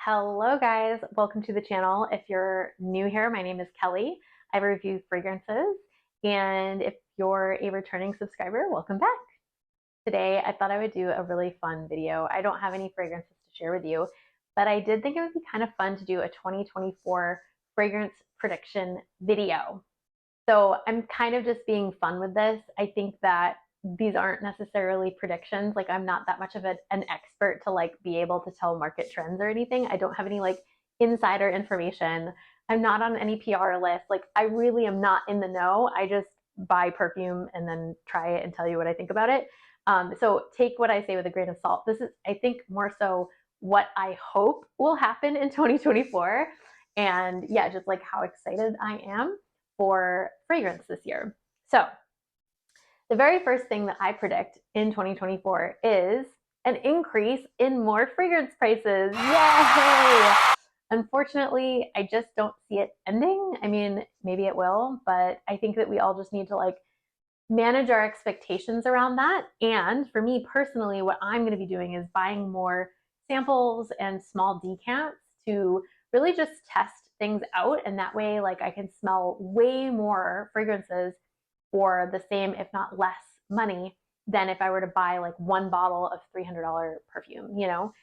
Hello guys, welcome to the channel. If you're new here, my name is Kelly. I review fragrances, and if you're a returning subscriber, welcome back. Today I thought I would do a really fun video. I don't have any fragrances to share with you, but I did think it would be kind of fun to do a 2024 fragrance prediction video. So I'm kind of just being fun with this. I think that these aren't necessarily predictions. Like I'm not that much of an expert to like be able to tell market trends or anything. I don't have any like insider information. I'm not on any PR list. Like I really am not in the know. I just buy perfume and then try it and tell you what I think about it. So take what I say with a grain of salt. This is, I think, more so what I hope will happen in 2024. And yeah, just like how excited I am for fragrance this year. So the very first thing that I predict in 2024 is an increase in more fragrance prices. Yay! Unfortunately, I just don't see it ending. I mean, maybe it will, but I think that we all just need to like manage our expectations around that. And for me personally, what I'm going to be doing is buying more samples and small decants to really just test things out. And that way, like I can smell way more fragrances for the same, if not less money than if I were to buy like one bottle of $300 perfume, you know?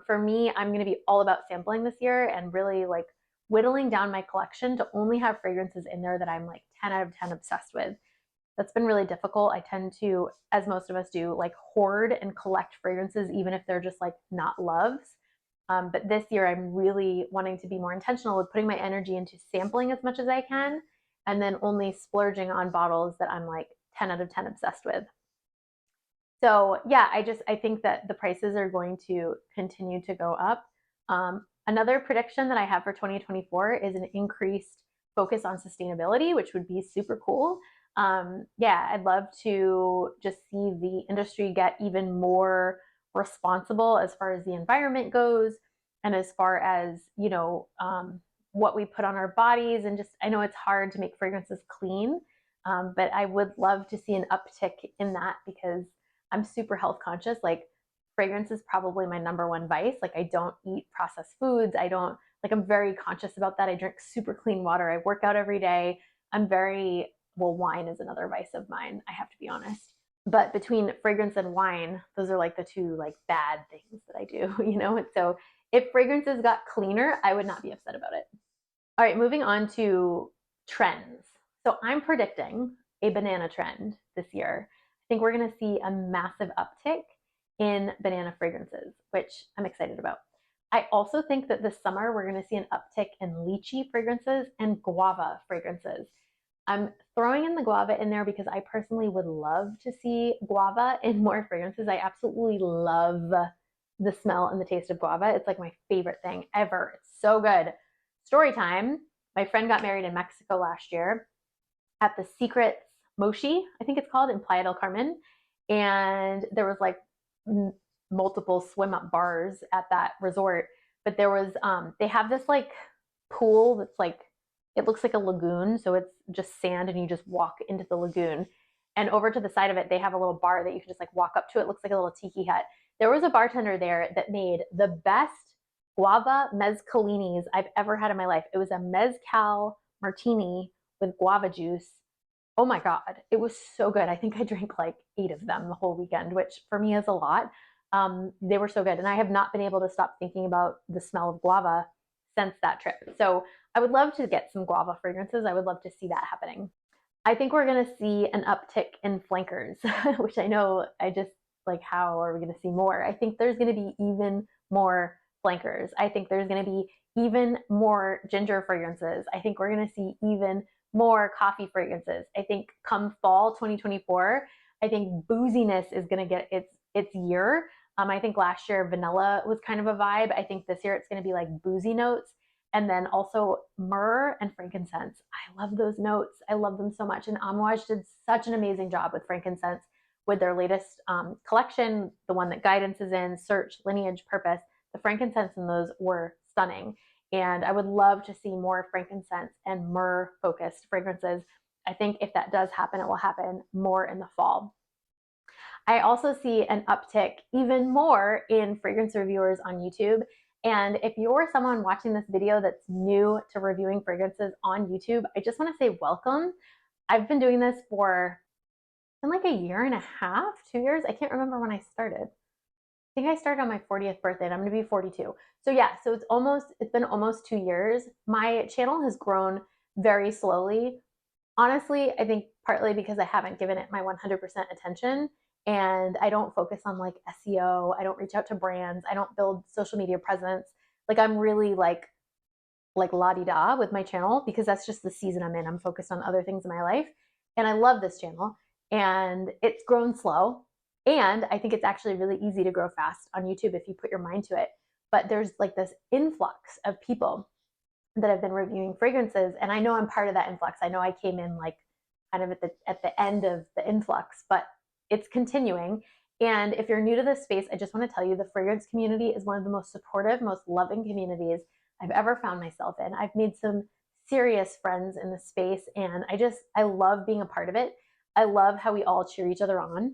For me, I'm going to be all about sampling this year and really like whittling down my collection to only have fragrances in there that I'm like 10 out of 10 obsessed with. That's been really difficult. I tend to, as most of us do, like hoard and collect fragrances, even if they're just like not loves. But this year, I'm really wanting to be more intentional with putting my energy into sampling as much as I can, and then only splurging on bottles that I'm like 10 out of 10 obsessed with. So yeah, I think that the prices are going to continue to go up. Another prediction that I have for 2024 is an increased focus on sustainability, which would be super cool. Yeah, I'd love to just see the industry get even more responsible as far as the environment goes, and as far as what we put on our bodies. And just I know it's hard to make fragrances clean, but I would love to see an uptick in that because I'm super health conscious. Like fragrance is probably my number one vice. Like I don't eat processed foods. I don't like I'm very conscious about that. I drink super clean water. I work out every day. I'm very well, wine is another vice of mine, I have to be honest. But between fragrance and wine, those are like the two like bad things that I do, you know? And so if fragrances got cleaner, I would not be upset about it. All right, moving on to trends. So I'm predicting a banana trend this year. I think we're going to see a massive uptick in banana fragrances, which I'm excited about. I also think that this summer we're going to see an uptick in lychee fragrances and guava fragrances. I'm throwing in the guava in there because I personally would love to see guava in more fragrances. I absolutely love the smell and the taste of guava. It's like my favorite thing ever. It's so good. Story time. My friend got married in Mexico last year at the Secrets Moshi, I think it's called, in Playa del Carmen. And there was like multiple swim up bars at that resort. But there was, they have this like pool that's like, it looks like a lagoon. So it's just sand and you just walk into the lagoon. And over to the side of it, they have a little bar that you can just like walk up to. It looks like a little tiki hut. There was a bartender there that made the best guava mezcalinis I've ever had in my life. It was a mezcal martini with guava juice. Oh my God, it was so good. I think I drank like 8 of them the whole weekend, which for me is a lot. They were so good. And I have not been able to stop thinking about the smell of guava since that trip. So I would love to get some guava fragrances. I would love to see that happening. I think we're going to see an uptick in flankers, which I know I just like, how are we going to see more? I think there's going to be even more flankers. I think there's going to be even more ginger fragrances. I think we're going to see even more coffee fragrances. I think come fall 2024, I think booziness is going to get its year. I think last year vanilla was kind of a vibe. I think this year it's going to be like boozy notes. And then also myrrh and frankincense. I love those notes. I love them so much. And Amouage did such an amazing job with frankincense with their latest collection, the one that Guidance is in, Search, Lineage, Purpose. The frankincense in those were stunning. And I would love to see more frankincense and myrrh focused fragrances. I think if that does happen, it will happen more in the fall. I also see an uptick even more in fragrance reviewers on YouTube. And if you're someone watching this video that's new to reviewing fragrances on YouTube, I just want to say welcome. I've been doing this for like a year and a half, 2 years. I can't remember when I started. I think I started on my 40th birthday and I'm going to be 42. So yeah, so it's been almost 2 years. My channel has grown very slowly. Honestly, I think partly because I haven't given it my 100% attention and I don't focus on like SEO. I don't reach out to brands. I don't build social media presence. Like I'm really like la-di-da with my channel because that's just the season I'm in. I'm focused on other things in my life. And I love this channel and it's grown slow. And I think it's actually really easy to grow fast on YouTube if you put your mind to it. But there's like this influx of people that have been reviewing fragrances. And I know I'm part of that influx. I know I came in like kind of at the end of the influx, but it's continuing. And if you're new to this space, I just want to tell you the fragrance community is one of the most supportive, most loving communities I've ever found myself in. I've made some serious friends in the space and I love being a part of it. I love how we all cheer each other on.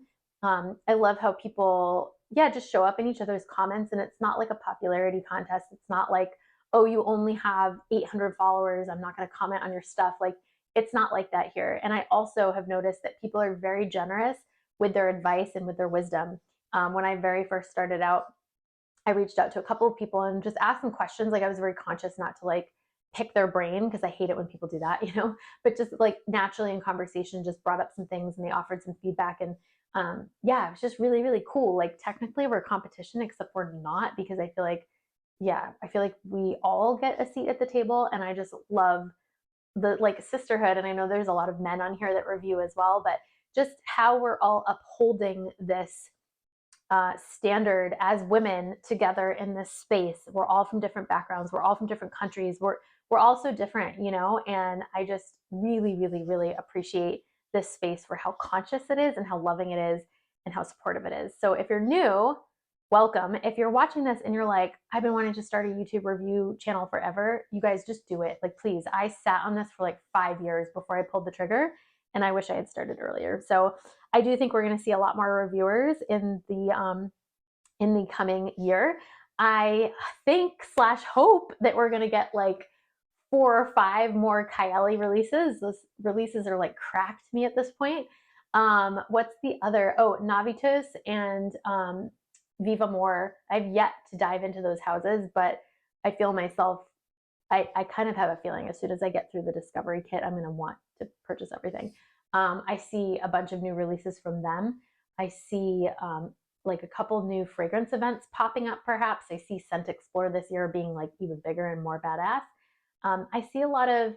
I love how people, just show up in each other's comments and it's not like a popularity contest. It's not like, oh, you only have 800 followers. I'm not going to comment on your stuff. Like it's not like that here. And I also have noticed that people are very generous with their advice and with their wisdom. When I very first started out, I reached out to a couple of people and just asked them questions. Like I was very conscious not to like pick their brain because I hate it when people do that, but just like naturally in conversation, just brought up some things and they offered some feedback. And it was just really, really cool. Like technically we're competition, except we're not because I feel like we all get a seat at the table. And I just love the like sisterhood. And I know there's a lot of men on here that review as well, but just how we're all upholding this standard as women together in this space. We're all from different backgrounds. We're all from different countries. We're all so different, and I just really, really, really appreciate this space for how conscious it is and how loving it is and how supportive it is. So if you're new, welcome. If you're watching this and you're like, I've been wanting to start a YouTube review channel forever, you guys just do it. Like, please, I sat on this for like 5 years before I pulled the trigger and I wish I had started earlier. So I do think we're going to see a lot more reviewers in the coming year. I think / hope that we're going to get like 4 or 5 more Kylie releases. Those releases are like cracked to me at this point. What's the other? Oh, Navitus and Viva More. I've yet to dive into those houses, but I feel myself, I kind of have a feeling as soon as I get through the discovery kit, I'm going to want to purchase everything. I see a bunch of new releases from them. I see like a couple new fragrance events popping up perhaps. I see Scent Explore this year being like even bigger and more badass. I see a lot of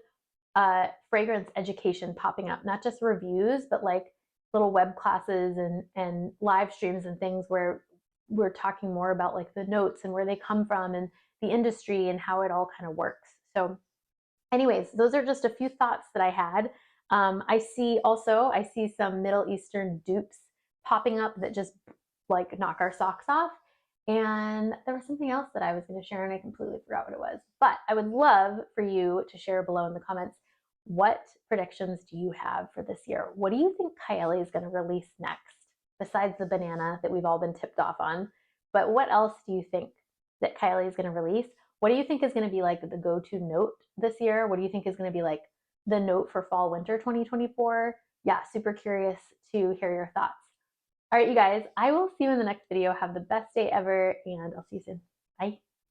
fragrance education popping up, not just reviews, but like little web classes and live streams and things where we're talking more about like the notes and where they come from and the industry and how it all kind of works. So anyways, those are just a few thoughts that I had. I see some Middle Eastern dupes popping up that just like knock our socks off. And there was something else that I was going to share and I completely forgot what it was. But I would love for you to share below in the comments, what predictions do you have for this year? What do you think Kylie is going to release next, besides the banana that we've all been tipped off on? But what else do you think that Kylie is going to release? What do you think is going to be like the go-to note this year? What do you think is going to be like the note for fall winter 2024? Yeah, super curious to hear your thoughts. All right, you guys, I will see you in the next video. Have the best day ever, and I'll see you soon. Bye.